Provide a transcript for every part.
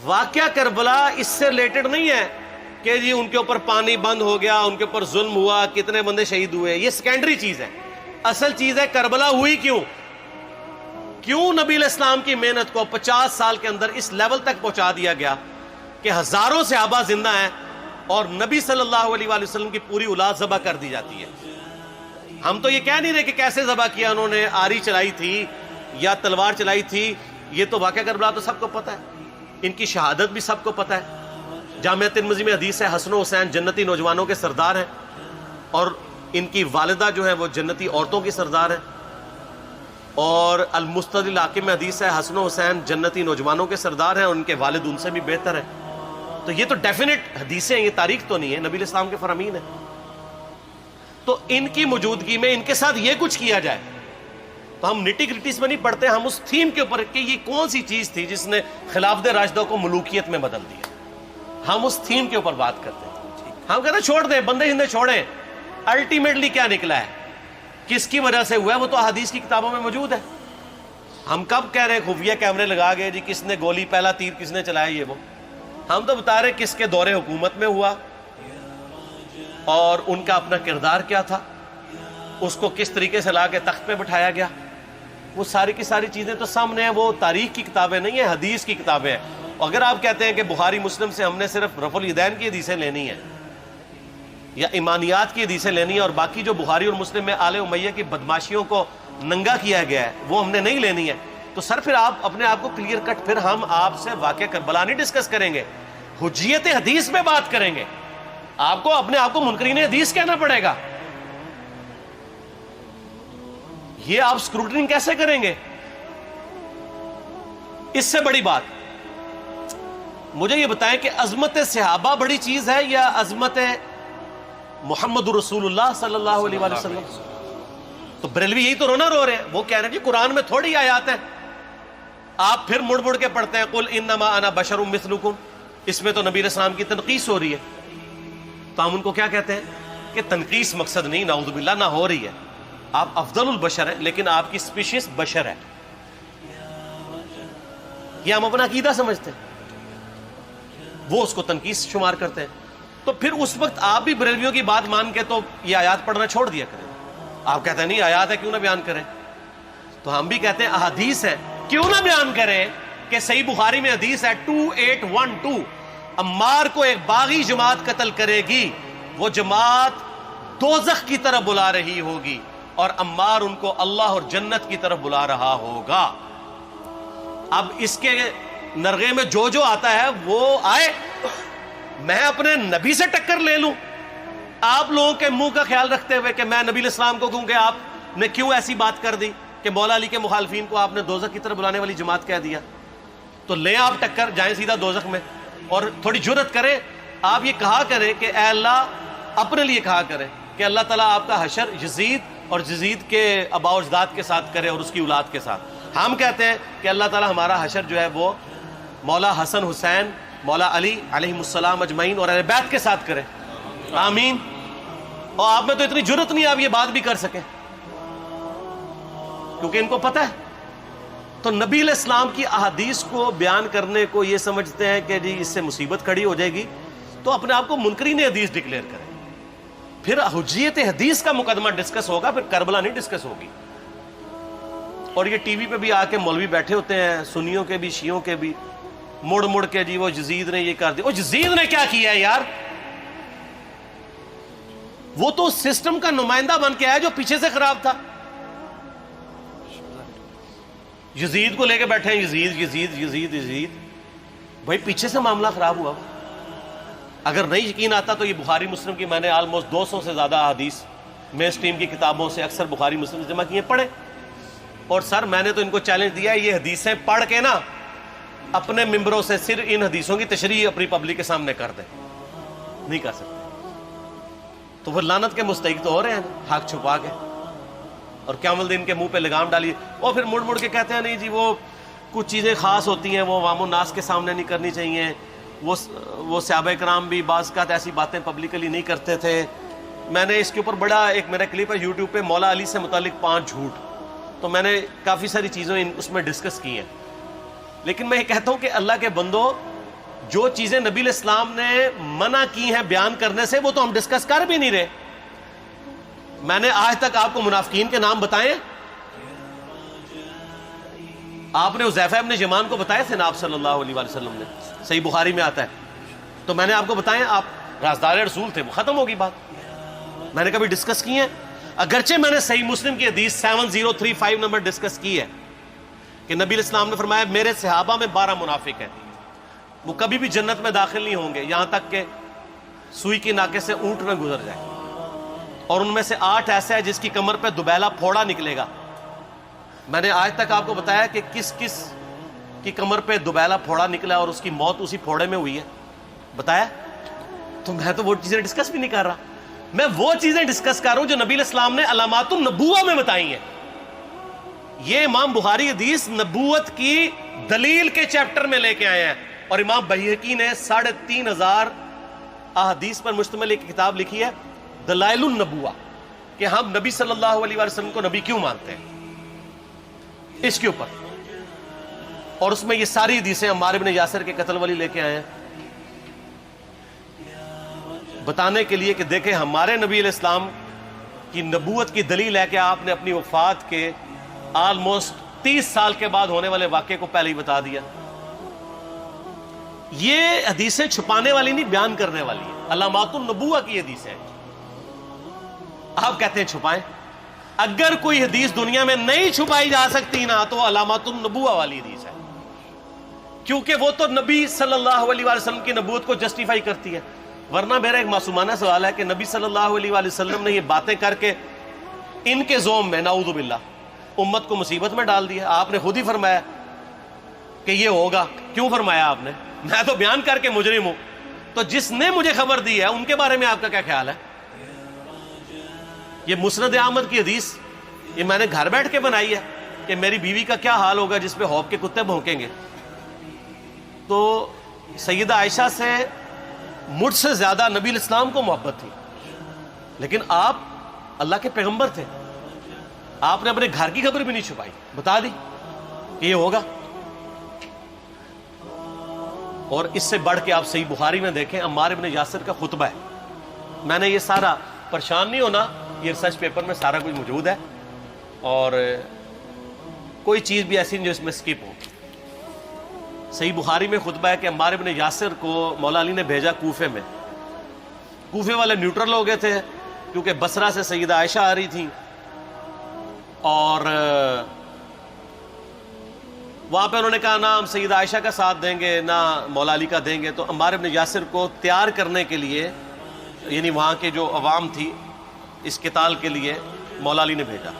واقعہ کربلا اس سے ریلیٹڈ نہیں ہے کہ جی ان کے اوپر پانی بند ہو گیا، ان کے اوپر ظلم ہوا، کتنے بندے شہید ہوئے، یہ سیکنڈری چیز ہے. اصل چیز ہے کربلا ہوئی کیوں نبی علیہ السلام کی محنت کو 50 سال کے اندر اس لیول تک پہنچا دیا گیا کہ ہزاروں صحابہ زندہ ہیں اور نبی صلی اللہ علیہ وآلہ وسلم کی پوری اولاد ذبح کر دی جاتی ہے. ہم تو یہ کہہ نہیں رہے کہ کیسے ذبح کیا انہوں نے، آری چلائی تھی یا تلوار چلائی تھی، یہ تو واقعہ کربلا تو سب کو پتہ ہے، ان کی شہادت بھی سب کو پتہ ہے. جامعہ ترمذی میں حدیث ہے حسن و حسین جنتی نوجوانوں کے سردار ہیں اور ان کی والدہ جو ہے وہ جنتی عورتوں کی سردار ہیں. اور المستدرک الحاکم میں حدیث ہے حسن و حسین جنتی نوجوانوں کے سردار ہیں اور ان کے والد ان سے بھی بہتر ہیں. تو یہ تو ڈیفینٹ حدیثیں ہیں، یہ تاریخ تو نہیں ہے، نبی علیہ السلام کے فرامین ہیں. تو ان کی موجودگی میں ان کے ساتھ یہ کچھ کیا جائے تو ہم نٹی گریٹیز میں نہیں پڑھتے، ہم اس تھیم کے اوپر کہ یہ کون سی چیز تھی جس نے خلافت راشدہ کو ملوکیت میں بدل دیا، ہم اس تھیم کے اوپر بات کرتے ہیں. ہم کہتے ہیں چھوڑ دیں، بندے ہندے چھوڑیں. الٹیمیٹلی کیا نکلا ہے، کس کی وجہ سے ہوا ہے، وہ تو احادیث کی کتابوں میں موجود ہے. ہم کب کہہ رہے ہیں خفیہ کیمرے لگا گئے جی کس نے گولی پہلا تیر کس نے چلایا، یہ وہ ہم تو بتا رہے کس کے دور حکومت میں ہوا اور ان کا اپنا کردار کیا تھا، اس کو کس طریقے سے لا کے تخت پہ بٹھایا گیا. وہ ساری کی ساری چیزیں تو سامنے ہیں، وہ تاریخ کی کتابیں نہیں ہیں، حدیث کی کتابیں ہیں. اگر آپ کہتے ہیں کہ بخاری مسلم سے ہم نے صرف رفع الیدین کی حدیثیں لینی ہیں یا ایمانیات کی حدیثیں لینی ہیں اور باقی جو بخاری اور مسلم میں آل امیہ کی بدماشیوں کو ننگا کیا گیا ہے وہ ہم نے نہیں لینی ہے، تو سر پھر آپ اپنے آپ کو کلیئر کٹ، پھر ہم آپ سے واقعہ کربلا نہیں ڈسکس کریں گے، حجیت حدیث میں بات کریں گے. آپ کو اپنے آپ کو منکرین حدیث کہنا پڑے گا. یہ آپ اسکروٹنگ کیسے کریں گے؟ اس سے بڑی بات مجھے یہ بتائیں کہ عظمت صحابہ بڑی چیز ہے یا عظمت محمد رسول اللہ صلی اللہ علیہ وآلہ وسلم؟ تو بریلوی یہی تو رونا رو رہے ہیں، وہ کہہ رہے ہیں کہ قرآن میں تھوڑی آیات ہیں. آپ پھر مڑ مڑ کے پڑھتے ہیں قل انما انا بشر مثلکم، اس میں تو نبی علیہ السلام کی تنقیص ہو رہی ہے. تو ہم ان کو کیا کہتے ہیں کہ تنقیص مقصد نہیں، نعوذ باللہ نہ ہو رہی ہے، آپ افضل البشر ہیں لیکن آپ کی سپیشیز بشر ہے. یہ ہم اپنا عقیدہ سمجھتے ہیں، وہ اس کو تنقیص شمار کرتے ہیں. تو پھر اس وقت آپ بھی بریلویوں کی بات مان کے تو یہ آیات پڑھنا چھوڑ دیا کریں. آپ کہتے ہیں نہیں آیات ہے کیوں نہ بیان کریں، تو ہم بھی کہتے ہیں احادیث ہے کیوں نہ بیان کریں. کہ صحیح بخاری میں حدیث ہے 2812 عمار کو ایک باغی جماعت قتل کرے گی، وہ جماعت دوزخ کی طرف بلا رہی ہوگی اور عمار ان کو اللہ اور جنت کی طرف بلا رہا ہوگا. اب اس کے نرغے میں جو آتا ہے وہ آئے، میں اپنے نبی سے ٹکر لے لوں آپ لوگوں کے منہ کا خیال رکھتے ہوئے کہ میں نبی علیہ السلام کو کہوں کہ آپ نے کیوں ایسی بات کر دی کہ مولا علی کے مخالفین کو آپ نے دوزخ کی طرف بلانے والی جماعت کہہ دیا. تو لیں آپ ٹکر، جائیں سیدھا دوزخ میں. اور تھوڑی جرت کریں، آپ یہ کہا کریں کہ اے اللہ، اپنے لیے کہا کریں کہ اللہ تعالیٰ آپ کا حشر یزید اور یزید کے آباء و اجداد کے ساتھ کرے اور اس کی اولاد کے ساتھ. ہم کہتے ہیں کہ اللہ تعالیٰ ہمارا حشر جو ہے وہ مولا حسن حسین، مولا علی علیہم السلام اجمعین اور اہل بیت کے ساتھ کرے، آمین. اور آپ میں تو اتنی جرت نہیں آپ یہ بات بھی کر سکیں کیونکہ ان کو پتہ ہے. تو نبی علیہ السلام کی احادیث کو بیان کرنے کو یہ سمجھتے ہیں کہ جی اس سے مصیبت کھڑی ہو جائے گی، تو اپنے آپ کو منکرین حدیث ڈکلیئر کریں. پھر حجیت حدیث کا مقدمہ ڈسکس ہوگا، پھر کربلا نہیں ڈسکس ہوگی. اور یہ ٹی وی پہ بھی آ کے مولوی بیٹھے ہوتے ہیں، سنیوں کے بھی شیعوں کے بھی، مڑ مڑ کے جی وہ یزید نے یہ کر دیا. وہ یزید نے کیا کیا ہے یار؟ وہ تو سسٹم کا نمائندہ بن کے آیا جو پیچھے سے خراب تھا. یزید کو لے کے بیٹھے ہیں، یزید یزید یزید یزید. بھائی پیچھے سے معاملہ خراب ہوا. اگر نہیں یقین آتا تو یہ بخاری مسلم کی میں نے آلموسٹ 200 سے زیادہ احادیث مین اسٹریم کی کتابوں سے اکثر بخاری مسلم سے جمع کیے، پڑھے. اور سر میں نے تو ان کو چیلنج دیا ہے یہ حدیثیں پڑھ کے نا اپنے ممبروں سے صرف ان حدیثوں کی تشریح اپنی پبلک کے سامنے کر دیں. نہیں کر سکتے تو وہ لعنت کے مستحق تو ہو رہے ہیں حق چھپا کے، اور قیامت دن کے منہ پہ لگام ڈالیے. اور پھر مڑ مڑ کے کہتے ہیں نہیں جی وہ کچھ چیزیں خاص ہوتی ہیں وہ عوام الناس کے سامنے نہیں کرنی چاہیے. وہ صحابہ کرام بھی بعض اوقات ایسی باتیں پبلکلی نہیں کرتے تھے. میں نے اس کے اوپر بڑا ایک میرا کلپ ہے یوٹیوب پہ، مولا علی سے متعلق 5 جھوٹ. تو میں نے کافی ساری چیزیں اس میں ڈسکس کی ہیں. لیکن میں یہ کہتا ہوں کہ اللہ کے بندو، جو چیزیں نبی علیہ السلام نے منع کی ہیں بیان کرنے سے وہ تو ہم ڈسکس کر بھی نہیں رہے. میں نے آج تک آپ کو منافقین کے نام بتائے؟ آپ نے حذیفہ ابن یمان کو بتائے تھے نا آپ صلی اللہ علیہ وسلم نے؟ صحیح بخاری میں آتا ہے. تو میں نے آپ کو بتائے، آپ رازدار رسول تھے، ختم ہوگی بات. میں نے کبھی ڈسکس کی ہے؟ اگرچہ میں نے صحیح مسلم کی حدیث 7035 نمبر ڈسکس کی ہے کہ نبی علیہ السلام نے فرمایا میرے صحابہ میں 12 منافق ہیں، وہ کبھی بھی جنت میں داخل نہیں ہوں گے یہاں تک کہ سوئی کی ناکے سے اونٹ نہ گزر جائے، اور ان میں سے 8 ایسے ہے جس کی کمر پہ دوبیلا پھوڑا نکلے گا. میں نے آج تک آپ کو بتایا کہ کس کس کی کمر پہ دوبیلا پھوڑا نکلا اور اس کی موت اسی پھوڑے میں ہوئی ہے؟ بتایا؟ تو میں تو وہ چیزیں ڈسکس بھی نہیں کر رہا، میں وہ چیزیں ڈسکس کر رہا ہوں جو نبی علیہ السلام نے علامات النبوہ میں بتائی ہیں. یہ امام بخاری حدیث نبوت کی دلیل کے چیپٹر میں لے کے آئے ہیں، اور امام بہقی نے 3500 احادیث پر مشتمل ایک کتاب لکھی ہے دلائل النبوہ، کہ ہم نبی صلی اللہ علیہ وسلم کو نبی کیوں مانتے ہیں، اس کے اوپر. اور اس میں یہ ساری حدیثیں عمار بن یاسر کے قتل والی لے کے آئے ہیں، بتانے کے لیے کہ دیکھیں ہمارے نبی علیہ السلام کی نبوت کی دلیل ہے کہ آپ نے اپنی وفات کے آلموسٹ 30 سال کے بعد ہونے والے واقعے کو پہلے ہی بتا دیا. یہ حدیثیں چھپانے والی نہیں، بیان کرنے والی ہیں، علامات النبوہ کی حدیثیں. آپ کہتے ہیں چھپائیں. اگر کوئی حدیث دنیا میں نہیں چھپائی جا سکتی نا تو وہ علامات النبوہ والی حدیث ہے، کیونکہ وہ تو نبی صلی اللہ علیہ وسلم کی نبوت کو جسٹیفائی کرتی ہے. ورنہ میرا ایک معصومانہ سوال ہے کہ نبی صلی اللہ علیہ وسلم نے یہ باتیں کر کے ان کے زوم میں نعوذ باللہ امت کو مصیبت میں ڈال دیا. آپ نے خود ہی فرمایا کہ یہ ہوگا. کیوں فرمایا آپ نے؟ میں تو بیان کر کے مجرم ہوں. تو جس نے مجھے خبر دی ہے ان کے بارے میں آپ کا کیا خیال ہے؟ یہ مسند احمد کی حدیث یہ میں نے گھر بیٹھ کے بنائی ہے کہ میری بیوی کا کیا حال ہوگا جس پہ خوف کے کتے بھونکیں گے. تو سیدہ عائشہ سے مجھ سے زیادہ نبی علیہ السلام کو محبت تھی، لیکن آپ اللہ کے پیغمبر تھے، آپ نے اپنے گھر کی خبر بھی نہیں چھپائی، بتا دی کہ یہ ہوگا. اور اس سے بڑھ کے آپ صحیح بخاری میں دیکھیں عمار ابن یاسر کا خطبہ ہے. میں نے یہ سارا، پریشان نہیں ہونا، یہ ریسرچ پیپر میں سارا کچھ موجود ہے اور کوئی چیز بھی ایسی نہیں جو اس میں سکپ ہو. صحیح بخاری میں خطبہ ہے کہ عمار ابن یاسر کو مولا علی نے بھیجا کوفے میں. کوفے والے نیوٹرل ہو گئے تھے کیونکہ بصرہ سے سیدہ عائشہ آ رہی تھیں اور وہاں پہ انہوں نے کہا نہ ہم سیدہ عائشہ کا ساتھ دیں گے نہ مولا علی کا دیں گے. تو عمار ابن یاسر کو تیار کرنے کے لیے، یعنی وہاں کے جو عوام تھی اس قتال کے لیے، مولا علی نے بھیجا.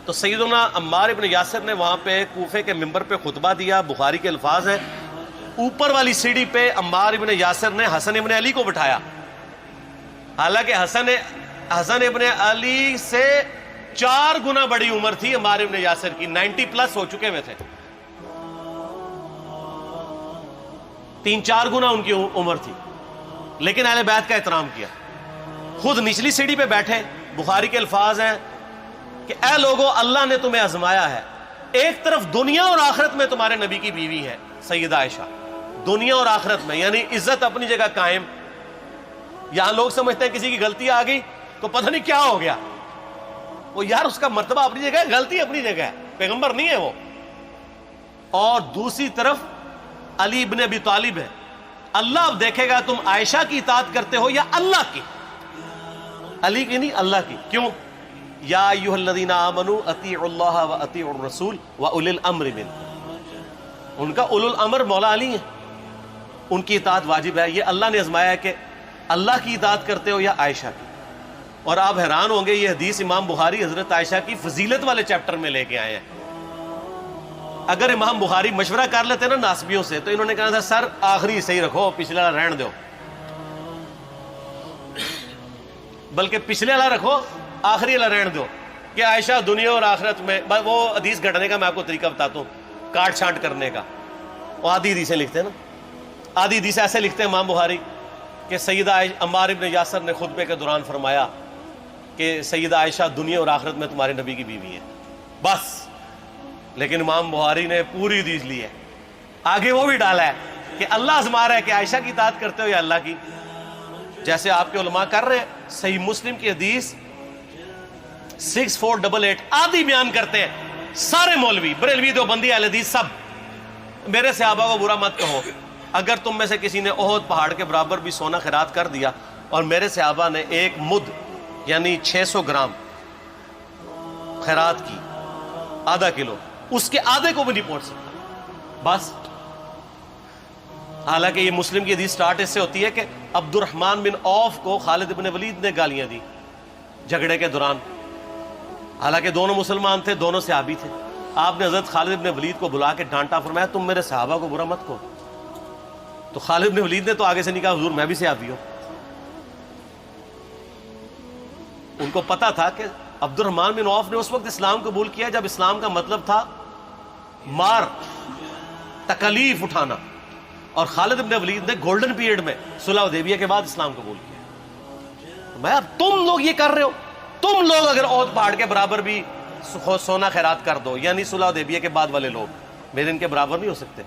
تو سیدنا عمار ابن یاسر نے وہاں پہ کوفے کے ممبر پہ خطبہ دیا. بخاری کے الفاظ ہیں، اوپر والی سیڑھی پہ عمار ابن یاسر نے حسن ابن علی کو بٹھایا، حالانکہ حسن ابن علی سے 4 گنا بڑی عمر تھی عمار ابن یاسر کی، 90 پلس ہو چکے ہوئے تھے، 3-4 گنا ان کی عمر تھی، لیکن اہل بیت کا احترام کیا. خود نچلی سیڑھی پہ بیٹھے. بخاری کے الفاظ ہیں کہ اے لوگو اللہ نے تمہیں آزمایا ہے، ایک طرف دنیا اور آخرت میں تمہارے نبی کی بیوی ہے سیدہ عائشہ، دنیا اور آخرت میں، یعنی عزت اپنی جگہ قائم. یہاں لوگ سمجھتے ہیں کسی کی غلطی آ گئی تو پتہ نہیں کیا ہو گیا. وہ یار اس کا مرتبہ اپنی جگہ ہے، غلطی اپنی جگہ ہے، پیغمبر نہیں ہے وہ. اور دوسری طرف علی ابن ابی طالب ہے. اللہ اب دیکھے گا تم عائشہ کی اطاعت کرتے ہو یا اللہ کی. علی کی نہیں، اللہ کی. کیوں؟ یا ایھا الذین آمنوا اطیعوا اللہ واطیعوا الرسول واولی الامر منکم. ان کا اولو الامر مولا علی ہیں، ان کی اطاعت واجب ہے. یہ اللہ نے آزمایا ہے کہ اللہ کی اطاعت کرتے ہو یا عائشہ کی. اور آپ حیران ہوں گے یہ حدیث امام بخاری حضرت عائشہ کی فضیلت والے چیپٹر میں لے کے آئے ہیں. اگر امام بخاری مشورہ کر لیتے نا ناسبیوں سے تو انہوں نے کہا تھا سر آخری صحیح رکھو، پچھلے والا رہن دو، بلکہ پچھلے والا رکھو آخری والا رہن دو، کہ عائشہ دنیا اور آخرت میں. وہ حدیث گھڑنے کا میں آپ کو طریقہ بتاتا ہوں، کاٹ چھانٹ کرنے کا. وہ آدھی حدیثیں لکھتے ہیں نا، آدھی حدیث ایسے لکھتے ہیں امام بخاری کہ سیدہ عمار ابن یاسر نے خطبے کے دوران فرمایا کہ سیدہ عائشہ دنیا اور آخرت میں تمہارے نبی کی بیوی ہے، بس. لیکن امام بخاری نے پوری حدیث لی ہے، آگے وہ بھی ڈالا ہے کہ اللہ آزما رہا ہے کہ عائشہ کی اطاعت کرتے ہو یا اللہ کی، جیسے آپ کے علماء کر رہے ہیں۔ صحیح مسلم کی حدیث 6488 آدھی بیان کرتے ہیں سارے مولوی، بریلوی، دیوبندی، اہل حدیث، سب، میرے صحابہ کو برا مت کہو، اگر تم میں سے کسی نے احد پہاڑ کے برابر بھی سونا خیرات کر دیا اور میرے صحابہ نے ایک مد یعنی 600 گرام خیرات کی، آدھا کلو، اس کے آدھے کو بھی نہیں پہنچ سکتا بس۔ حالانکہ یہ مسلم کی حدیث سٹارٹ اس سے ہوتی ہے کہ عبد الرحمن بن عوف کو خالد بن ولید نے گالیاں دی جھگڑے کے دوران، حالانکہ دونوں مسلمان تھے، دونوں صحابی تھے۔ آپ نے حضرت خالد بن ولید کو بلا کے ڈانٹا، فرمایا تم میرے صحابہ کو برا مت کہو۔ تو خالد بن ولید نے تو آگے سے نہیں کہا حضور میں بھی صحابی ہوں۔ ان کو پتا تھا کہ عبد الرحمن بن عوف نے اس وقت اسلام قبول کیا جب اسلام کا مطلب تھا مار، تکلیف اٹھانا، اور خالد بن ولید نے گولڈن پیریڈ میں صلح حدیبیہ کے بعد اسلام قبول کیا۔ میں اب تم لوگ یہ کر رہے ہو، تم لوگ اگر احد پہاڑ کے برابر بھی سونا خیرات کر دو، یعنی صلح حدیبیہ کے بعد والے لوگ میرے ان کے برابر نہیں ہو سکتے۔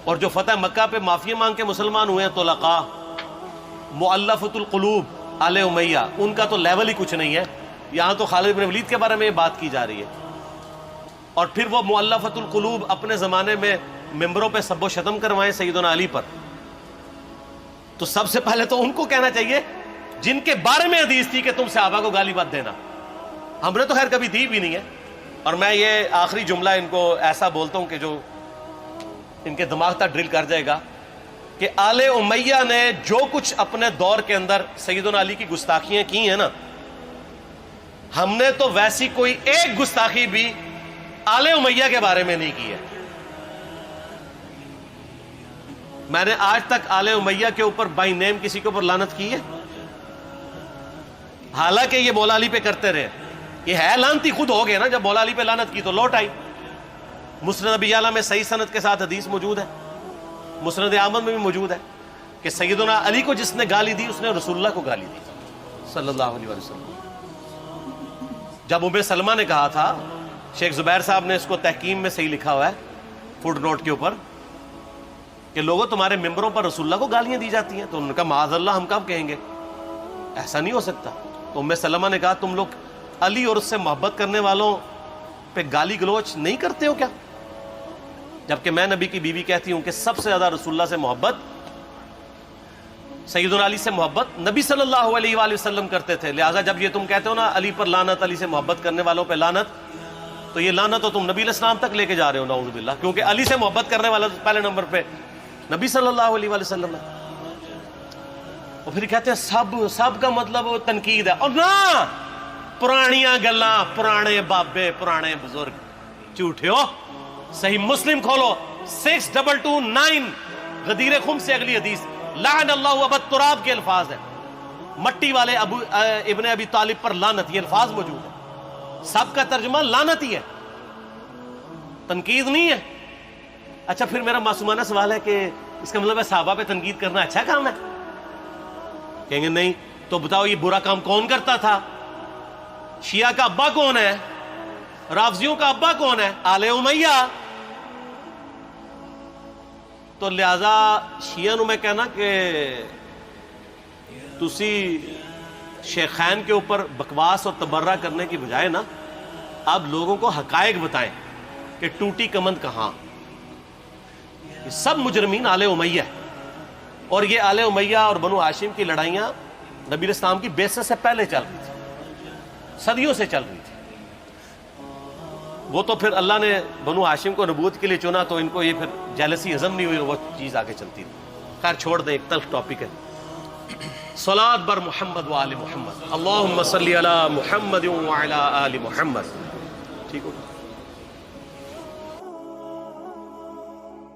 اور جو فتح مکہ پہ معافی مانگ کے مسلمان ہوئے ہیں طلقاء، مؤلفۃ القلوب آل امیہ، ان کا تو لیول ہی کچھ نہیں ہے۔ یہاں تو خالد بن ولید کے بارے میں یہ بات کی جا رہی ہے، اور پھر وہ مؤلفۃ القلوب اپنے زمانے میں ممبروں پہ سب و شتم کروائیں سیدنا علی پر، تو سب سے پہلے تو ان کو کہنا چاہیے جن کے بارے میں حدیث تھی کہ تم صحابہ کو گالی مت دینا۔ ہم نے تو خیر کبھی دی بھی نہیں ہے۔ اور میں یہ آخری جملہ ان کو ایسا بولتا ہوں کہ جو ان کے دماغ تک ڈرل کر جائے گا کہ آل امیہ نے جو کچھ اپنے دور کے اندر سیدنا علی کی گستاخیاں کی ہیں نا، ہم نے تو ویسی کوئی ایک گستاخی بھی آل امیہ کے بارے میں نہیں کی ہے۔ میں نے آج تک آل امیہ کے اوپر بائی نیم کسی کے اوپر لعنت کی ہے؟ حالانکہ یہ مولا علی پہ کرتے رہے، یہ ہے لعنتی خود ہو گئے نا، جب مولا علی پہ لعنت کی تو لوٹ آئی۔ مسند ابی اعلیٰ میں صحیح سند کے ساتھ حدیث موجود ہے، مسند احمد میں بھی موجود ہے کہ سیدنا علی کو جس نے گالی دی اس نے رسول اللہ کو گالی دی صلی اللہ علیہ وسلم۔ جب ام سلمہ نے کہا تھا، شیخ زبیر صاحب نے اس کو تحکیم میں صحیح لکھا ہوا ہے فوٹ نوٹ کے اوپر، کہ لوگوں تمہارے ممبروں پر رسول اللہ کو گالیاں دی جاتی ہیں، تو انہوں نے کہا معاذ اللہ، ہم کب کہیں گے، ایسا نہیں ہو سکتا۔ تو ام سلمہ نے کہا تم لوگ علی اور اس سے محبت کرنے والوں پہ گالی گلوچ نہیں کرتے ہو کیا؟ جبکہ میں نبی کی بیوی کہتی ہوں کہ سب سے زیادہ رسول اللہ سے محبت، سیدنا علی سے محبت نبی صلی اللہ علیہ وآلہ وسلم کرتے تھے۔ لہٰذا جب یہ تم کہتے ہو نا علی پر لعنت، علی سے محبت کرنے والوں پہ لعنت، تو یہ لعنت تو تم نبی علیہ السلام تک لے کے جا رہے ہو، نعوذ باللہ، کیونکہ علی سے محبت کرنے والا پہلے نمبر پہ نبی صلی اللہ علیہ وآلہ وسلم ہے۔ اور پھر کہتے ہیں سب کا مطلب تنقید ہے، اور نہ، پرانیاں گلاں، پرانے بابے، پرانے بزرگ، جھوٹے ہو۔ صحیح مسلم کھولو 6229، غدیر خم سے اگلی حدیث، لعن اللہ ابا التراب کے الفاظ ہیں، مٹی والے ابن ابی طالب پر لعنت، یہ الفاظ موجود ہے۔ سب کا ترجمہ لعنت ہی ہے، تنقید نہیں ہے۔ اچھا پھر میرا معصومانہ سوال ہے کہ اس کا مطلب ہے صحابہ پہ تنقید کرنا اچھا کام ہے؟ کہیں گے نہیں، تو بتاؤ یہ برا کام کون کرتا تھا؟ شیعہ کا ابا کون ہے؟ رافضیوں کا ابا کون ہے؟ آل امیہ۔ تو لہذا شیعہ نو میں کہنا کہ تسی شیخین کے اوپر بکواس اور تبرہ کرنے کی بجائے نا، آپ لوگوں کو حقائق بتائیں کہ ٹوٹی کمند کہاں۔ یہ سب مجرمین آل امیہ ہے، اور یہ آل امیہ اور بنو ہاشم کی لڑائیاں نبی علیہ السلام کی بعثت سے پہلے چل رہی تھی، صدیوں سے چل رہی تھی۔ وہ تو پھر اللہ نے بنو ہاشم کو نبوت کے لیے چنا، تو ان کو یہ پھر جیلسی ہضم نہیں ہوئی، وہ چیز آگے چلتی تھی۔ خیر چھوڑ دیں، ایک تلخ ٹاپک ہے۔ صلاۃ بر محمد و آل محمد، اللہم صلی علی محمد و علی آل محمد۔ ٹھیک ہو؟